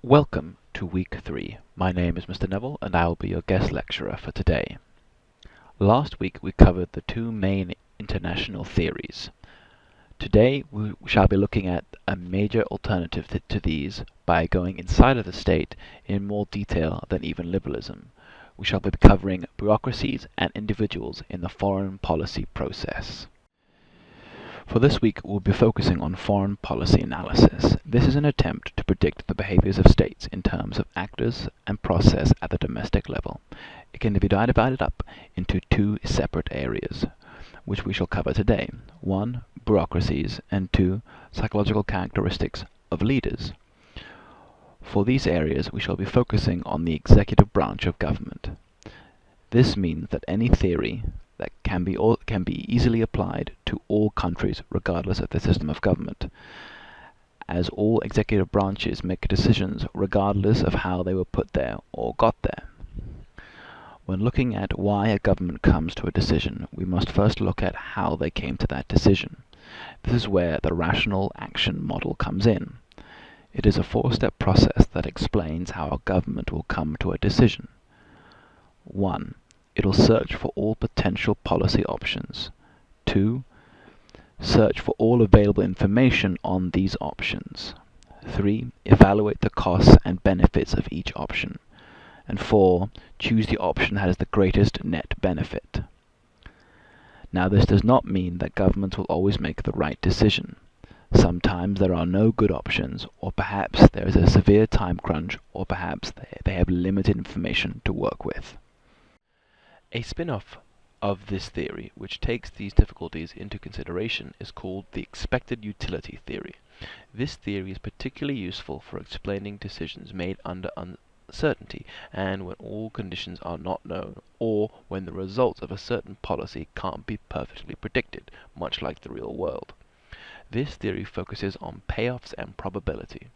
Welcome to week 3. My name is Mr. Neville and I will be your guest lecturer for today. Last week we covered the two main international theories. Today we shall be looking at a major alternative to these by going inside of the state in more detail than even liberalism. We shall be covering bureaucracies and individuals in the foreign policy process. For this week, we'll be focusing on foreign policy analysis. This is an attempt to predict the behaviors of states in terms of actors and process at the domestic level. It can be divided up into two separate areas, which we shall cover today. 1. Bureaucracies, and 2. Psychological characteristics of leaders. For these areas, we shall be focusing on the executive branch of government. This means that any theory that can be easily applied to all countries regardless of the system of government, as all executive branches make decisions regardless of how they were put there or got there. When looking at why a government comes to a decision, we must first look at how they came to that decision. This is where the rational action model comes in. It is a 4-step process that explains how a government will come to a decision. 1. It will search for all potential policy options. 2. Search for all available information on these options. 3. Evaluate the costs and benefits of each option. And 4. Choose the option that has the greatest net benefit. Now, this does not mean that governments will always make the right decision. Sometimes there are no good options, or perhaps there is a severe time crunch, or perhaps they have limited information to work with. A spin-off of this theory, which takes these difficulties into consideration, is called the expected utility theory. This theory is particularly useful for explaining decisions made under uncertainty and when all conditions are not known, or when the results of a certain policy can't be perfectly predicted, much like the real world. This theory focuses on payoffs and probability.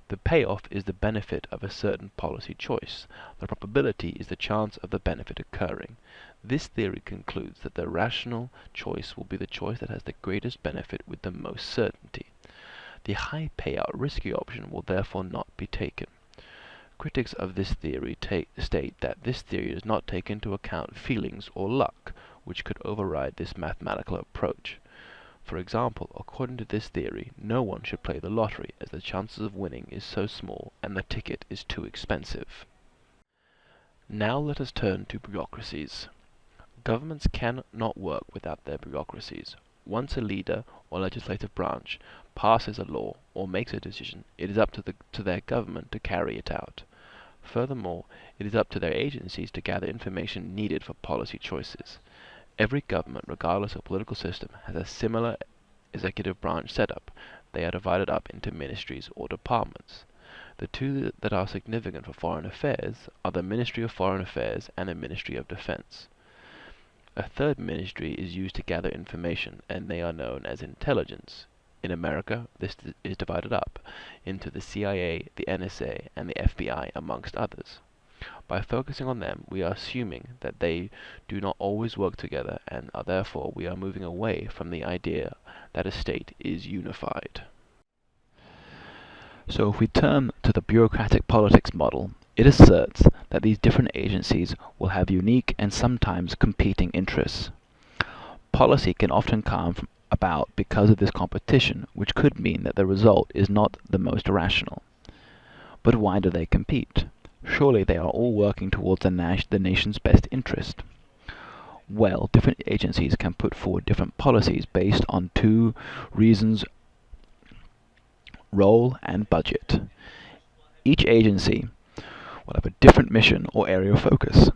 The payoff is the benefit of a certain policy choice. The probability is the chance of the benefit occurring. This theory concludes that the rational choice will be the choice that has the greatest benefit with the most certainty. The high payout risky option will therefore not be taken. Critics of this theory state that this theory does not take into account feelings or luck, which could override this mathematical approach. For example, according to this theory, no one should play the lottery as the chances of winning is so small and the ticket is too expensive. Now let us turn to bureaucracies. Governments cannot work without their bureaucracies. Once a leader or legislative branch passes a law or makes a decision, it is up to their government to carry it out. Furthermore, it is up to their agencies to gather information needed for policy choices. Every government, regardless of political system, has a similar executive branch setup. They are divided up into ministries or departments. The two that are significant for foreign affairs are the Ministry of Foreign Affairs and the Ministry of Defense. A third ministry is used to gather information, and they are known as intelligence. In America, this is divided up into the CIA, the NSA, and the FBI, amongst others. By focusing on them, we are assuming that they do not always work together, and therefore we are moving away from the idea that a state is unified. So if we turn to the bureaucratic politics model, it asserts that these different agencies will have unique and sometimes competing interests. Policy can often come about because of this competition, which could mean that the result is not the most rational. But why do they compete? Surely they are all working towards the nation's best interest. Well, different agencies can put forward different policies based on two reasons: role and budget. Each agency will have a different mission or area of focus,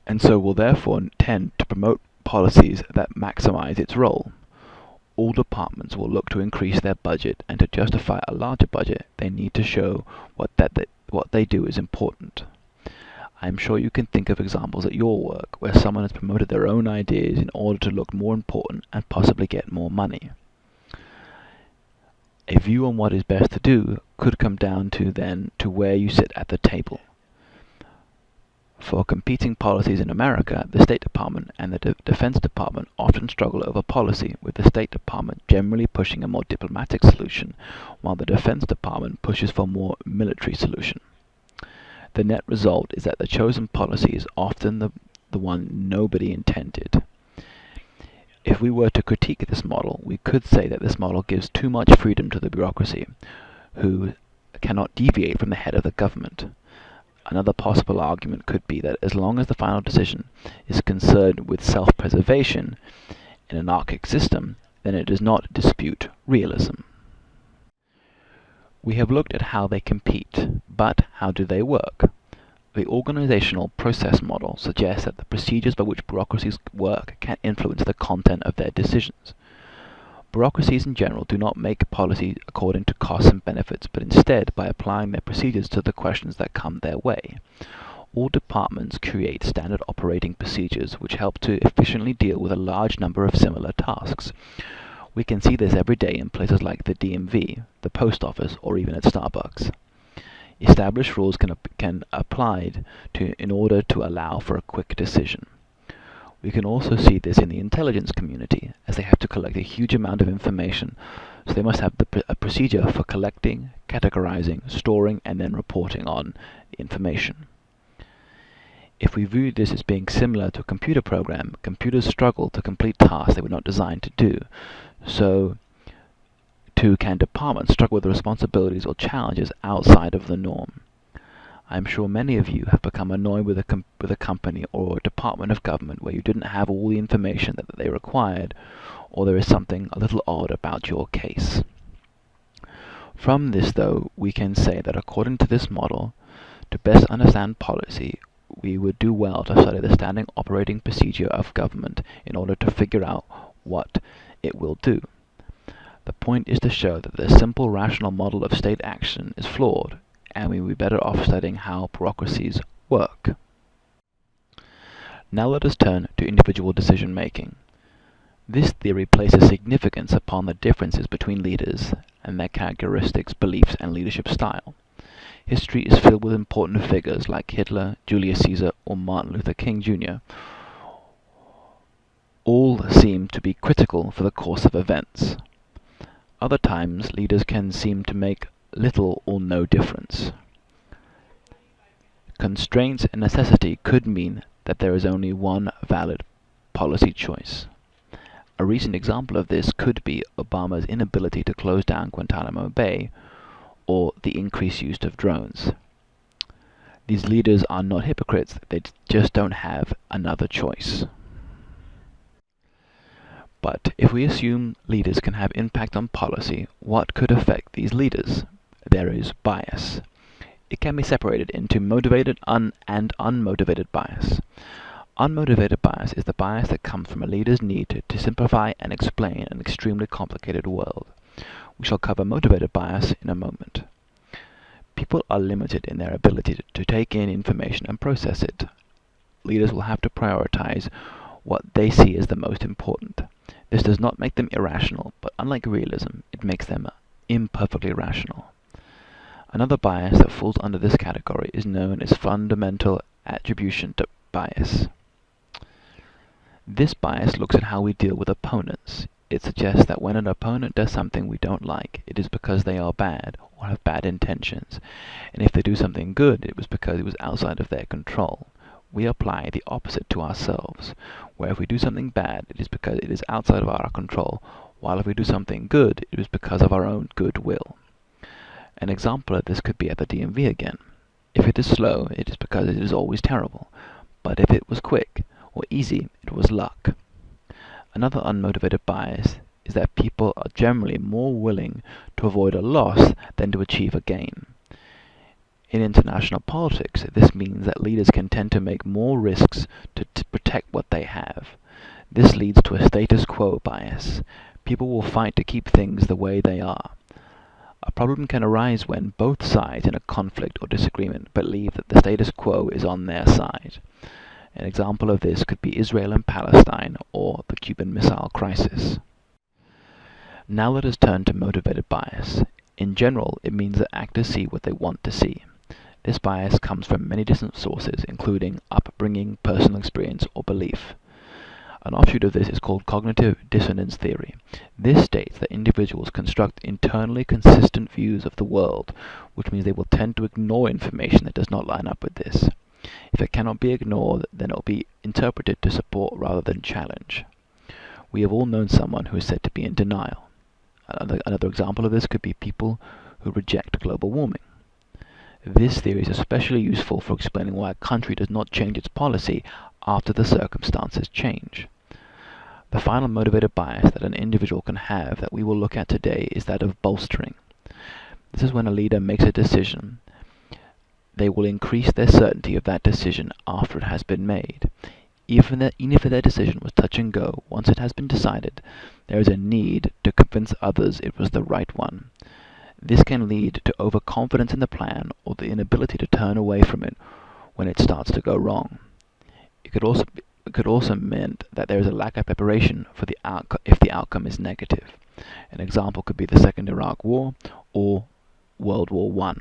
and so will therefore tend to promote policies that maximize its role. All departments will look to increase their budget, and to justify a larger budget, they need to show what they do is important. I am sure you can think of examples at your work where someone has promoted their own ideas in order to look more important and possibly get more money. A view on what is best to do could come down to where you sit at the table. For competing policies in America, the State Department and the Defense Department often struggle over policy, with the State Department generally pushing a more diplomatic solution, while the Defense Department pushes for a more military solution. The net result is that the chosen policy is often the one nobody intended. If we were to critique this model, we could say that this model gives too much freedom to the bureaucracy, who cannot deviate from the head of the government. Another possible argument could be that as long as the final decision is concerned with self-preservation in an anarchic system, then it does not dispute realism. We have looked at how they compete, but how do they work? The organizational process model suggests that the procedures by which bureaucracies work can influence the content of their decisions. Bureaucracies in general do not make policy according to costs and benefits, but instead by applying their procedures to the questions that come their way. All departments create standard operating procedures which help to efficiently deal with a large number of similar tasks. We can see this every day in places like the DMV, the post office, or even at Starbucks. Established rules can be applied in order to allow for a quick decision. We can also see this in the intelligence community, as they have to collect a huge amount of information, so they must have a procedure for collecting, categorizing, storing, and then reporting on information. If we view this as being similar to a computer program, computers struggle to complete tasks they were not designed to do. So, too can departments struggle with the responsibilities or challenges outside of the norm. I'm sure many of you have become annoyed with a company or a department of government where you didn't have all the information that they required, or there is something a little odd about your case. From this, though, we can say that according to this model, to best understand policy, we would do well to study the standing operating procedure of government in order to figure out what it will do. The point is to show that the simple rational model of state action is flawed, and we would be better off studying how bureaucracies work. Now let us turn to individual decision-making. This theory places significance upon the differences between leaders and their characteristics, beliefs, and leadership style. History is filled with important figures like Hitler, Julius Caesar, or Martin Luther King Jr. All seem to be critical for the course of events. Other times, leaders can seem to make little or no difference. Constraints and necessity could mean that there is only one valid policy choice. A recent example of this could be Obama's inability to close down Guantanamo Bay, or the increased use of drones. These leaders are not hypocrites, they just don't have another choice. But if we assume leaders can have impact on policy, what could affect these leaders? There is bias. It can be separated into motivated and unmotivated bias. Unmotivated bias is the bias that comes from a leader's need to simplify and explain an extremely complicated world. We shall cover motivated bias in a moment. People are limited in their ability to take in information and process it. Leaders will have to prioritize what they see as the most important. This does not make them irrational, but unlike realism, it makes them imperfectly rational. Another bias that falls under this category is known as fundamental attribution bias. This bias looks at how we deal with opponents. It suggests that when an opponent does something we don't like, it is because they are bad or have bad intentions, and if they do something good, it was because it was outside of their control. We apply the opposite to ourselves, where if we do something bad, it is because it is outside of our control, while if we do something good, it is because of our own goodwill. An example of this could be at the DMV again. If it is slow, it is because it is always terrible, but if it was quick or easy, it was luck. Another unmotivated bias is that people are generally more willing to avoid a loss than to achieve a gain. In international politics, this means that leaders can tend to make more risks to protect what they have. This leads to a status quo bias. People will fight to keep things the way they are. A problem can arise when both sides in a conflict or disagreement believe that the status quo is on their side. An example of this could be Israel and Palestine, or the Cuban Missile Crisis. Now let us turn to motivated bias. In general, it means that actors see what they want to see. This bias comes from many different sources, including upbringing, personal experience, or belief. An offshoot of this is called cognitive dissonance theory. This states that individuals construct internally consistent views of the world, which means they will tend to ignore information that does not line up with this. If it cannot be ignored, then it will be interpreted to support rather than challenge. We have all known someone who is said to be in denial. Another example of this could be people who reject global warming. This theory is especially useful for explaining why a country does not change its policy after the circumstances change. The final motivated bias that an individual can have that we will look at today is that of bolstering. This is when a leader makes a decision. They will increase their certainty of that decision after it has been made. Even if their decision was touch and go, once it has been decided, there is a need to convince others it was the right one. This can lead to overconfidence in the plan or the inability to turn away from it when it starts to go wrong. It could also mean that there is a lack of preparation for if the outcome is negative. An example could be the Second Iraq War or World War I.